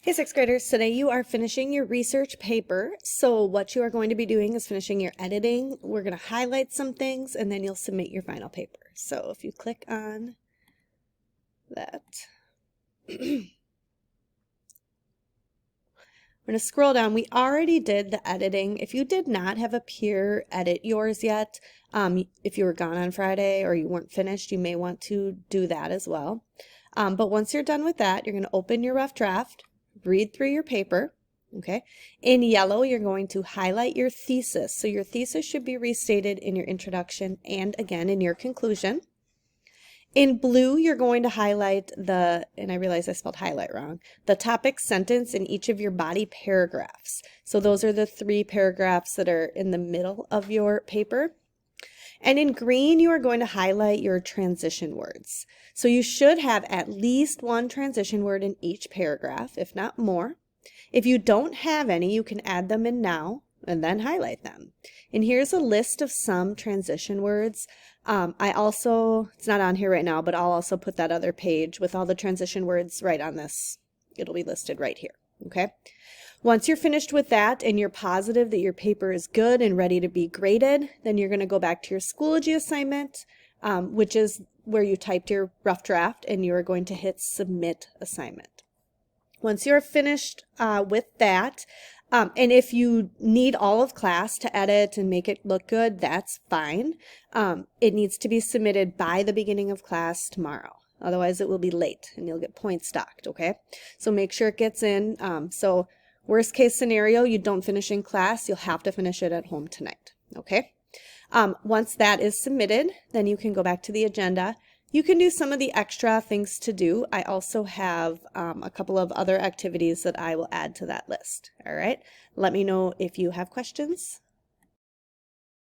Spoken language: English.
Hey, sixth graders, today you are finishing your research paper. So what you are going to be doing is finishing your editing. We're going to highlight some things and then you'll submit your final paper. So if you click on that, we're going to scroll down. We already did the editing. If you did not have a peer edit yours yet, if you were gone on Friday or you weren't finished, you may want to do that as well. But once you're done with that, you're going to open your rough draft, read through your paper. Okay. In yellow, you're going to highlight your thesis. So your thesis should be restated in your introduction and again in your conclusion. In blue, you're going to highlight and I realize I spelled highlight wrong, the topic sentence in each of your body paragraphs. So those are the 3 paragraphs that are in the middle of your paper. And in green, you are going to highlight your transition words. So you should have at least 1 transition word in each paragraph, if not more. If you don't have any, you can add them in now and then highlight them. And here's a list of some transition words. It's not on here right now, but I'll also put that other page with all the transition words right on this. It'll be listed right here, okay? Once you're finished with that and you're positive that your paper is good and ready to be graded, then you're going to go back to your Schoology assignment, which is where you typed your rough draft, and you're going to hit Submit Assignment. Once you're finished with that, and if you need all of class to edit and make it look good, that's fine. It needs to be submitted by the beginning of class tomorrow. Otherwise, it will be late and you'll get points docked, okay? So make sure it gets in. So worst case scenario, you don't finish in class, you'll have to finish it at home tonight, okay? Once that is submitted, then you can go back to the agenda. You can do some of the extra things to do. I also have a couple of other activities that I will add to that list. All right. Let me know if you have questions.